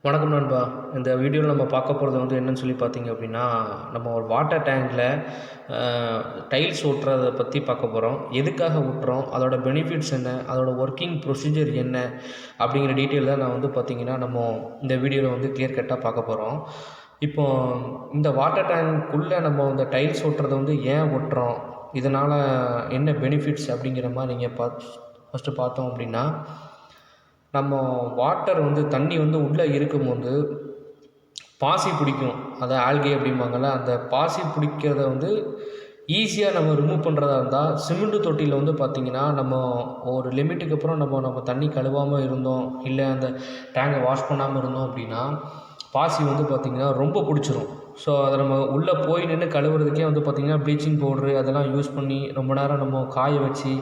வணக்கம் நண்பா. இந்த வீடியோவில் நம்ம பார்க்க போகிறது என்னன்னு சொல்லி பார்த்தீங்க அப்படின்னா, நம்ம ஒரு வாட்டர் டேங்க்கில் டைல்ஸ் ஒட்டுறத பற்றி பார்க்க போகிறோம். எதுக்காக ஒட்டுறோம், அதோட பெனிஃபிட்ஸ் என்ன, அதோட ஒர்க்கிங் ப்ரொசீஜர் என்ன அப்படிங்கிற டீட்டெயில் தான் நான் பார்த்தீங்கன்னா நம்ம இந்த வீடியோவில் கிளியர் கட்டாக பார்க்க போகிறோம். இப்போ இந்த வாட்டர் டேங்க்குள்ளே நம்ம இந்த டைல்ஸ் ஒட்டுறதை ஏன் ஒட்டுறோம், இதனால் என்ன பெனிஃபிட்ஸ் அப்படிங்கிற மாதிரி நீங்கள் ஃபஸ்ட்டு பார்த்தோம் அப்படின்னா, நம்ம வாட்டர் தண்ணி உள்ளே இருக்கும்போது பாசி பிடிக்கும். அதை ஆல்கே அப்படிம்பாங்கள்ல, அந்த பாசி பிடிக்கிறத ஈஸியாக நம்ம ரிமூவ் பண்ணுறதா இருந்தால் சிமெண்ட் தொட்டியில் பார்த்திங்கன்னா, நம்ம ஒரு லிமிட்டுக்கு அப்புறம் நம்ம தண்ணி கழுவாமல் இருந்தோம், இல்லை அந்த டேங்கை வாஷ் பண்ணாமல் இருந்தோம் அப்படின்னா பாசி பார்த்திங்கன்னா ரொம்ப பிடிச்சிரும். ஸோ அதை நம்ம உள்ளே போய் நின்று கழுவுறதுக்கே பார்த்திங்கன்னா ப்ளீச்சிங் பவுட்ரு அதெல்லாம் யூஸ் பண்ணி ரொம்ப நேரம் நம்ம காய வச்சு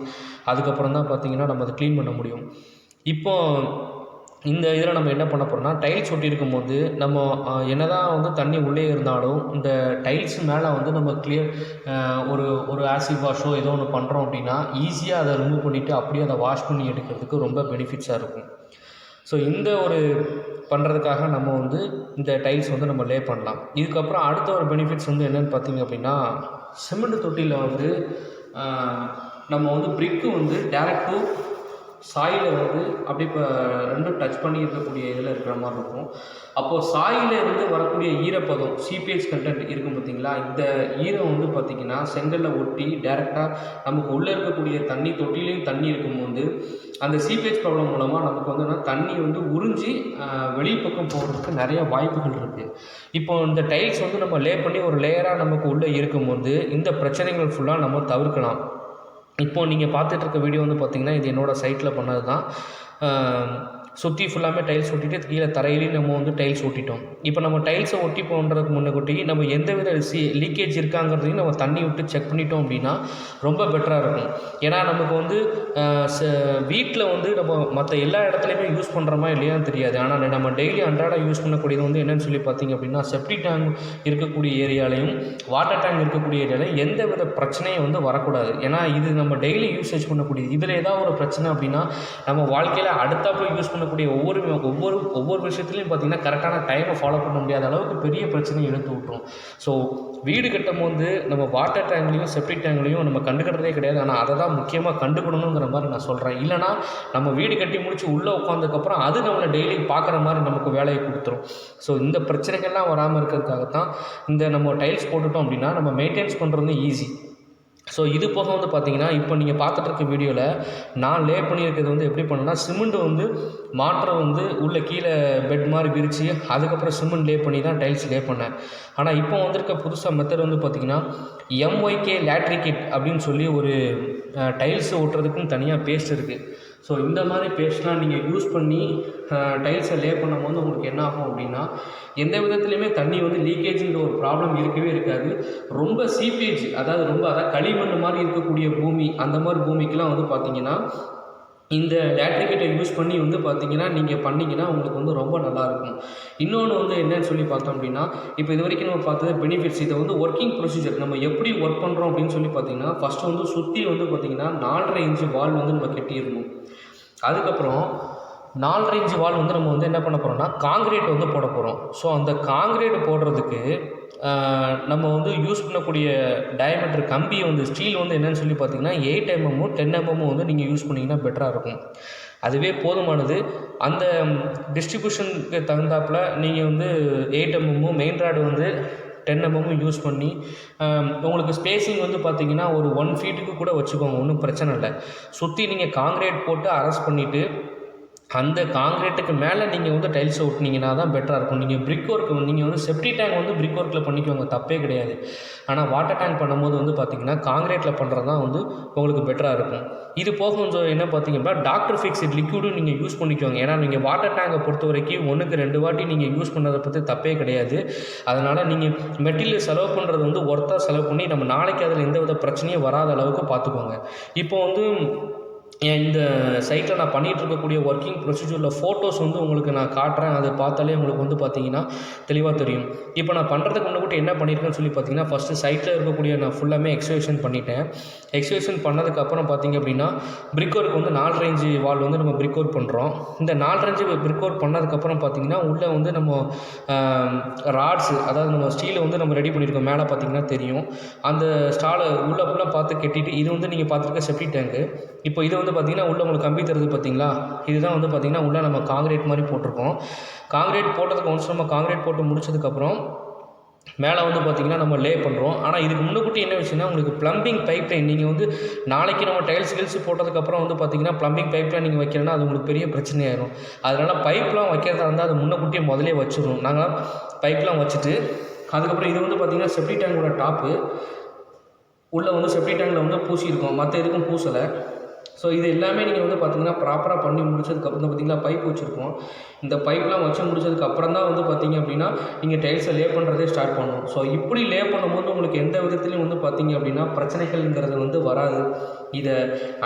அதுக்கப்புறம் தான் பார்த்திங்கன்னா நம்ம அதை க்ளீன் பண்ண முடியும். இப்போ இந்த இதில் நம்ம என்ன பண்ண போகிறோம்னா, டைல்ஸ் ஒட்டியிருக்கும்போது நம்ம என்னதான் தண்ணி உள்ளே இருந்தாலும் இந்த டைல்ஸ் மேலே நம்ம ஒரு ஆசிட் வாஷோ ஏதோ ஒன்று பண்ணுறோம் அப்படின்னா ஈஸியாக அதை ரிமூவ் பண்ணிவிட்டு அப்படியே அதை வாஷ் பண்ணி எடுக்கிறதுக்கு ரொம்ப பெனிஃபிட்ஸாக இருக்கும். ஸோ இந்த ஒரு பண்ணுறதுக்காக நம்ம இந்த டைல்ஸ் நம்ம லே பண்ணலாம். இதுக்கப்புறம் அடுத்த ஒரு பெனிஃபிட்ஸ் என்னென்னு பார்த்திங்க அப்படின்னா, சிமெண்ட் தொட்டியில் நம்ம பிரிக்கு டேரக்ட் டு சாயிலை அப்படி இப்போ ரெண்டும் டச் பண்ணி இருக்கக்கூடிய இதில் இருக்கிற மாதிரி இருக்கும். அப்போது சாயிலிருந்து வரக்கூடிய ஈரப்பதம் சிபிஹெச் கண்டென்ட் இருக்கும் பார்த்திங்களா, இந்த ஈரம் பார்த்திங்கன்னா செங்கலில் ஒட்டி டேரெக்டாக நமக்கு உள்ளே இருக்கக்கூடிய தண்ணி தொட்டிலையும் தண்ணி இருக்கும்போது அந்த சிபிஹெச் ப்ராப்ளம் மூலமாக நமக்கு தண்ணி உறிஞ்சி வெளிப்பக்கம் போகிறதுக்கு நிறைய வாய்ப்புகள் இருக்குது. இப்போ இந்த டைல்ஸ் நம்ம லே பண்ணி ஒரு லேயராக நமக்கு உள்ளே இருக்கும்போது இந்த பிரச்சனைகள் ஃபுல்லாக நம்ம தவிர்க்கலாம். இப்போது நீங்கள் பார்த்துட்ருக்க வீடியோ பார்த்திங்கன்னா, இது என்னோடய சைட்டில் பண்ணது தான். சுற்றி ஃபுல்லாமே டைல்ஸ் ஒட்டிட்டு கீழே தரையிலையும் நம்ம டைல்ஸ் ஒட்டிட்டோம். இப்போ நம்ம டைல்ஸை ஒட்டி போன்றதுக்கு முன்னக்கூட்டி நம்ம எந்த வித லீக்கேஜ் இருக்காங்கிறதையும் நம்ம தண்ணி விட்டு செக் பண்ணிட்டோம் அப்படின்னா ரொம்ப பெட்டராக இருக்கும். ஏன்னா நமக்கு வீட்டில் நம்ம மற்ற எல்லா இடத்துலையுமே யூஸ் பண்ணுறோமா இல்லையான்னு தெரியாது. ஆனால் நம்ம டெய்லி அன்றாடம் யூஸ் பண்ணக்கூடியது என்னென்னு சொல்லி பார்த்திங்க அப்படின்னா, செப்டிக் டேங்க் இருக்கக்கூடிய ஏரியாலையும் வாட்டர் டேங்க் இருக்கக்கூடிய ஏரியாலையும் எந்த வித பிரச்சனையும் வரக்கூடாது. ஏன்னா இது நம்ம டெய்லி யூசேஜ் பண்ணக்கூடியது. இதில் ஏதாவது ஒரு பிரச்சனை அப்படின்னா நம்ம வாழ்க்கையில் அடுத்தாப்புல யூஸ் பண்ணக்கூடிய ஒவ்வொரு விஷயத்துலையும் பார்த்திங்கன்னா கரெக்டான டைமை ஃபாலோ பண்ண முடியாத அளவுக்கு பெரிய பிரச்சனையை எடுத்து விட்டுரும். ஸோ வீடு கட்டும் போது நம்ம வாட்டர் டேங்க்லையும் செப்டிக் டேங்க்லையும் நம்ம கண்டுக்கிறதே கிடையாது. ஆனால் அதை தான் முக்கியமாக கண்டுக்கணுங்கிற மாதிரி நான் சொல்கிறேன். இல்லைனா நம்ம வீடு கட்டி முடித்து உள்ளே உட்காந்ததுக்கப்புறம் அது நம்மளை டெய்லி பார்க்குற மாதிரி நமக்கு வேலையை கொடுத்துரும். ஸோ இந்த பிரச்சனைகள்லாம் வராமல் இருக்கிறதுக்காகத்தான் இந்த நம்ம டைல்ஸ் போட்டுட்டோம் அப்படின்னா நம்ம மெயின்டைன்ஸ் பண்ணுறது ஈஸி. ஸோ இது போக பார்த்திங்கன்னா, இப்போ நீங்கள் பார்த்துட்டு இருக்க வீடியோவில் நான் லே பண்ணியிருக்கிறது எப்படி பண்ணேன்னா, சிமெண்ட் மாற்ற உள்ளே கீழே பெட் மாதிரி விரித்து அதுக்கப்புறம் சிமெண்ட் லே பண்ணி தான் டைல்ஸ் லே பண்ணேன். ஆனால் இப்போ வந்திருக்க புதுசாக மெத்தட் பார்த்திங்கன்னா, எம்ஒய்கே லேட்ரிக் கிட் அப்படின்னு சொல்லி ஒரு டைல்ஸ் ஒட்டுறதுக்குன்னு தனியாக பேஸ்ட் இருக்குது. ஸோ இந்த மாதிரி பேஸ்ட்லாம் நீங்கள் யூஸ் பண்ணி டைல்ஸை லே பண்ணும்போது உங்களுக்கு என்ன ஆகும் அப்படின்னா, எந்த விதத்துலையுமே தண்ணி லீக்கேஜுங்கிற ஒரு ப்ராப்ளம் இருக்கவே இருக்காது. ரொம்ப சீப்பேஜ் அதாவது களிமண் மாதிரி இருக்கக்கூடிய பூமி, அந்த மாதிரி பூமிக்கெலாம் பார்த்திங்கன்னா இந்த லேட்ரிக் கிட்டை யூஸ் பண்ணி பார்த்திங்கன்னா நீங்கள் பண்ணிங்கன்னா உங்களுக்கு ரொம்ப நல்லாயிருக்கும். இன்னொன்று என்னன்னு சொல்லி பார்த்தோம் அப்படின்னா, இப்போ இது வரைக்கும் நம்ம பார்த்தது பெனிஃபிட்ஸ். இதை ஒர்க்கிங் ப்ரொசீஜர் நம்ம எப்படி ஒர்க் பண்ணுறோம் அப்படின்னு சொல்லி பார்த்திங்கன்னா, ஃபஸ்ட்டு சுற்றி பார்த்திங்கன்னா 4.5 இன்ச்சு வால் நம்ம கட்டிடணும். அதுக்கப்புறம் 4.5 இன்ச்சு வால் நம்ம என்ன பண்ண போகிறோம்னா காங்கிரீட் போட போகிறோம். ஸோ அந்த காங்கிரீட் போடுறதுக்கு நம்ம யூஸ் பண்ணக்கூடிய டயமீட்டர் கம்பி ஸ்டீல் என்னென்னு சொல்லி பார்த்திங்கன்னா 8 mm 10 mm நீங்கள் யூஸ் பண்ணிங்கன்னா பெட்டராக இருக்கும். அதுவே போதுமானது. அந்த டிஸ்ட்ரிபியூஷனுக்கு தகுந்தாப்பில் நீங்கள் 8 mm main rod 10 mm use பண்ணி உங்களுக்கு ஸ்பேஸிங் பார்த்திங்கன்னா ஒரு 1 ஃபீட்டுக்கு கூட வச்சுக்கோங்க, ஒன்றும் பிரச்சனை இல்லை. சுற்றி நீங்கள் காங்கிரீட் போட்டு அரெஸ்ட் பண்ணிவிட்டு அந்த காங்கிரீட்டுக்கு மேலே நீங்கள் டைல்ஸை ஒட்டினீங்கன்னா தான் பெட்டராக இருக்கும். நீங்கள் பிரிக் ஒர்க் நீங்கள் செப்டிக் டேங்க் பிரிக் ஒர்க்கில் பண்ணிக்கோங்க, தப்பே கிடையாது. ஆனால் வாட்டர் டேங்க் பண்ணும்போது பார்த்திங்கன்னா காங்கிரீட்டில் பண்ணுறது தான் உங்களுக்கு பெட்டராக இருக்கும். இது போக கொஞ்சம் என்ன பார்த்திங்கன்னா டாக்டர் ஃபிக்ஸட் லிக்விடும் நீங்கள் யூஸ் பண்ணிக்கோங்க. ஏன்னா நீங்கள் வாட்டர் டேங்கை பொறுத்த வரைக்கும் 1க்கு 2 வாட்டி நீங்கள் யூஸ் பண்ணுறதை பற்றி தப்பே கிடையாது. அதனால் நீங்கள் மெட்டீரியல் செலவு பண்ணுறது ஒர்த்தாக செலவு பண்ணி நம்ம நாளைக்கு அதில் எந்த வித பிரச்சனையும் வராத அளவுக்கு பார்த்துக்கோங்க. இப்போ இந்த சைட்டில் நான் பண்ணிகிட்டு இருக்கக்கூடிய ஒர்க்கிங் ப்ரொசீஜரில் ஃபோட்டோஸ் வந்து உங்களுக்கு நான் காட்டுறேன். அதை பார்த்தாலே உங்களுக்கு வந்து பார்த்தீங்கன்னா தெளிவாக தெரியும். இப்போ நான் பண்ணுறதுக்கு முன்னாடி என்ன பண்ணியிருக்கேன்னு சொல்லி பார்த்தீங்கன்னா, ஃபஸ்ட்டு சைட்டில் இருக்கக்கூடிய நான் ஃபுல்லாமே எக்ஸ்கவேஷன் பண்ணிட்டேன். எக்ஸ்கவேஷன் பண்ணதுக்கப்புறம் பார்த்தீங்க அப்படின்னா, பிரிக் ஒர்க் வந்து 4 ரேஞ்சு வால் வந்து நம்ம பிரிக் ஒர்க் பண்ணுறோம். இந்த 4 ரேஞ்சு பிரிக் ஒர்க் பண்ணதுக்கப்புறம் பார்த்தீங்கன்னா, உள்ளே வந்து நம்ம ராட்ஸு, அதாவது நம்ம ஸ்டீலை வந்து நம்ம ரெடி பண்ணியிருக்கோம். மேலே பார்த்தீங்கன்னா தெரியும். அந்த ஸ்டாலை உள்ளே ஃபுல்லாக பார்த்து கட்டிட்டு, இது வந்து நீங்கள் பார்த்துருக்க செப்டி டேங்கு. இப்போ இது வந்து பார்த்தீங்கன்னா உள்ளே உங்களுக்கு கம்பி தருது பார்த்தீங்களா, இதுதான் வந்து பார்த்தீங்கன்னா உள்ளே நம்ம காங்கிரீட் மாதிரி போட்டிருக்கோம். காங்கிரீட் போட்டதுக்கு ஒன்ஸ் நம்ம காங்கிரீட் போட்டு முடிச்சதுக்கப்புறம் மேலே வந்து பார்த்திங்கன்னா நம்ம லே பண்ணுறோம். ஆனால் இதுக்கு முன்னுக்கூட்டி என்ன விஷயம்னா, உங்களுக்கு ப்ளம்பிங் பைப் லைன் நீங்கள் வந்து நாளைக்கு நம்ம டைல்ஸ் போட்டதுக்கப்புறம் வந்து பார்த்திங்கன்னா ப்ளம்பிங் பைப் லைன் நீங்கள் வைக்கிறேன்னா அது உங்களுக்கு பெரிய பிரச்சனையாயிரும். அதனால் பைப்லாம் வைக்கிறதா இருந்தால் அது முன்னக்கூட்டியே முதலே வச்சிடணும். நாங்கள் பைப்லாம் வச்சுட்டு அதுக்கப்புறம் இது வந்து பார்த்திங்கன்னா செப்டி டேங்கோட டாப்பு. உள்ளே வந்து செப்டி டேங்கில் வந்து பூசியிருக்கோம், மற்ற எதுக்கும் பூசலை. ஸோ இது எல்லாமே நீங்கள் வந்து பார்த்திங்கன்னா ப்ராப்பராக பண்ணி முடிச்சதுக்கப்புறம் தான் பார்த்திங்கன்னா பைப் வச்சுருக்கோம். இந்த பைப்லாம் வச்சு முடிச்சதுக்கப்புறம் தான் வந்து பார்த்திங்க அப்படின்னா நீங்கள் டைல்ஸை லே பண்ணுறதே ஸ்டார்ட் பண்ணணும். ஸோ இப்படி லே பண்ணும்போது உங்களுக்கு எந்த விதத்துலையும் வந்து பார்த்திங்க அப்படின்னா பிரச்சனைகள்ங்கிறது வந்து வராது. இதை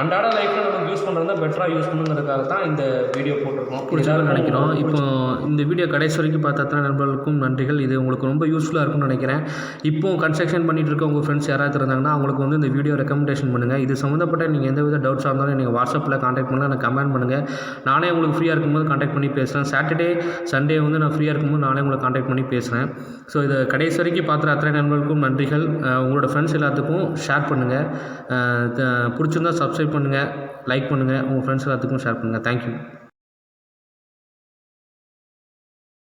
அன்றாட லைஃப்பில் நம்ம யூஸ் பண்ணுறதா பெட்டராக யூஸ் பண்ணுங்கிறதுக்காக தான் இந்த வீடியோ போட்டிருக்கோம். பிடிச்சதுன்னு நினைக்கிறோம். இப்போ இந்த வீடியோ கடைசி வரைக்கும் பார்த்த அத்தனை நண்பர்களுக்கும் நன்றிகள். இது உங்களுக்கு ரொம்ப யூஸ்ஃபுல்லாக இருக்கும்னு நினைக்கிறேன். இப்போது கன்ஸ்ட்ரக்ஷன் பண்ணிகிட்டு இருக்க உங்கள் ஃப்ரெண்ட்ஸ் யாராவது இருந்தாங்கன்னா அவங்களுக்கு வந்து இந்த வீடியோ ரெக்கமெண்டேஷன் பண்ணுங்கள். இது சம்மந்தப்பட்ட நீங்கள் எந்த வித டவுட்ஸாக இருந்தாலும் நீங்கள் வாட்ஸ்அப்பில் கான்டாக்ட் பண்ணுங்கள், எனக்கு கமெண்ட் பண்ணுங்கள். நானே உங்களுக்கு ஃப்ரீயாக இருக்கும்போது கான்டாக்ட் பண்ணி பேசுகிறேன். சாட்டர்டே சண்டே வந்து நான் ஃப்ரீயாக இருக்கும்போது நானே உங்களை கான்டாக்ட் பண்ணி பேசுகிறேன். ஸோ இதை கடைசி வரைக்கும் பார்த்துற அத்தனை நண்பர்களுக்கும் நன்றிகள். உங்களோட ஃப்ரெண்ட்ஸ் எல்லாத்துக்கும் ஷேர் பண்ணுங்கள். பிடிச்சிருந்தால் சப்ஸ்கிரைப் பண்ணுங்கள், லைக் பண்ணுங்கள், உங்கள் ஃப்ரெண்ட்ஸ் எல்லாத்துக்கும் ஷேர் பண்ணுங்கள். தேங்க்யூ.